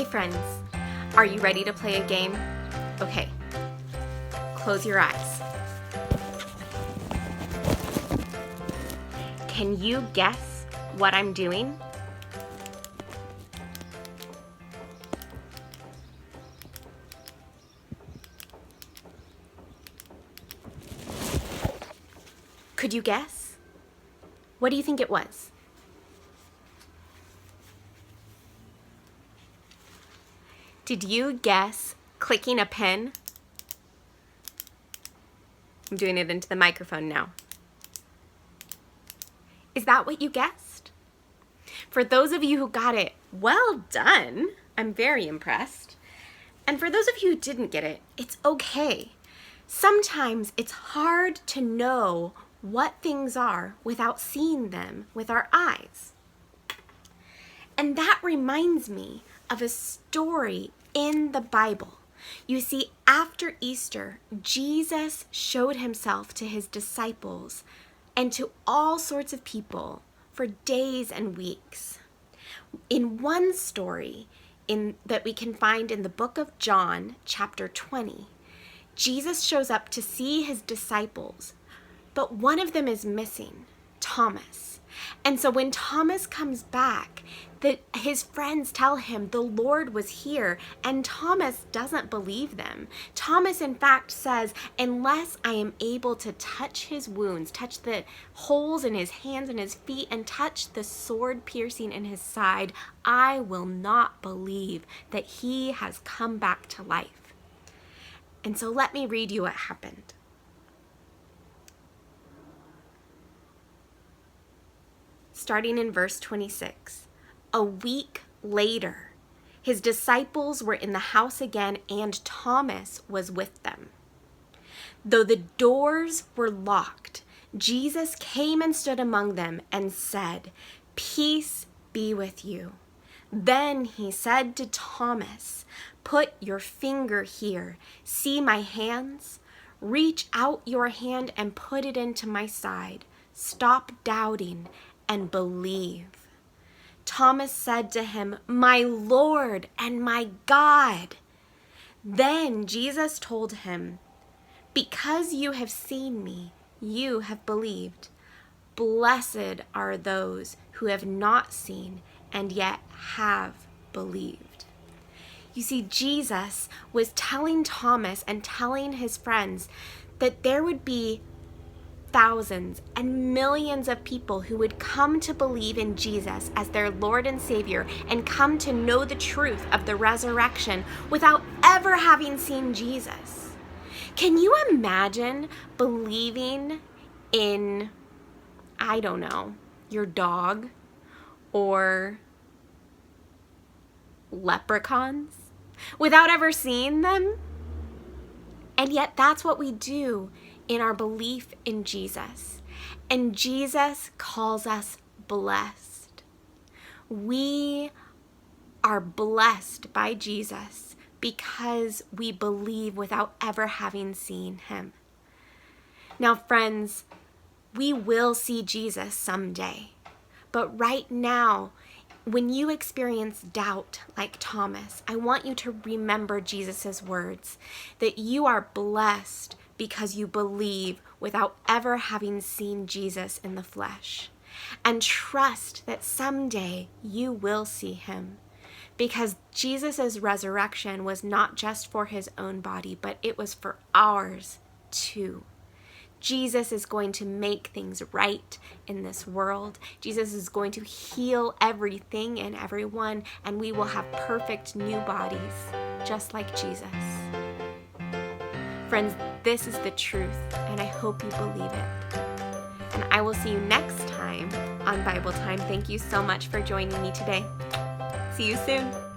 Hi friends, are you ready to play a game? Okay, close your eyes. Can you guess what I'm doing? Could you guess? What do you think it was? Did you guess clicking a pen? I'm doing it into the microphone now. Is that what you guessed? For those of you who got it, well done. I'm very impressed. And for those of you who didn't get it, it's okay. Sometimes it's hard to know what things are without seeing them with our eyes. And that reminds me of a story in the Bible. You see, after Easter, Jesus showed himself to his disciples and to all sorts of people for days and weeks. In one story that we can find in the book of John, chapter 20, Jesus shows up to see his disciples, but one of them is missing, Thomas. And so when Thomas comes back, his friends tell him the Lord was here, and Thomas doesn't believe them. Thomas, in fact, says, unless I am able to touch his wounds, touch the holes in his hands and his feet, and touch the sword piercing in his side, I will not believe that he has come back to life. And so let me read you what happened. Starting in verse 26. A week later, his disciples were in the house again, and Thomas was with them. Though the doors were locked, Jesus came and stood among them and said, "Peace be with you." Then he said to Thomas, "Put your finger here. See my hands? Reach out your hand and put it into my side. Stop doubting and believe." Thomas said to him, "My Lord and my God." Then Jesus told him, "Because you have seen me, you have believed. Blessed are those who have not seen and yet have believed." You see, Jesus was telling Thomas and telling his friends that there would be thousands and millions of people who would come to believe in Jesus as their Lord and Savior and come to know the truth of the resurrection without ever having seen Jesus. Can you imagine believing in, I don't know, your dog or leprechauns without ever seeing them? And yet that's what we do in our belief in Jesus. And Jesus calls us blessed. We are blessed by Jesus because we believe without ever having seen him. Now, friends, we will see Jesus someday. But right now, when you experience doubt like Thomas, I want you to remember Jesus' words that you are blessed because you believe without ever having seen Jesus in the flesh. And trust that someday you will see him, because Jesus' resurrection was not just for his own body, but it was for ours too. Jesus is going to make things right in this world. Jesus is going to heal everything and everyone, and we will have perfect new bodies, just like Jesus. Friends, this is the truth, and I hope you believe it. And I will see you next time on Bible Time. Thank you so much for joining me today. See you soon.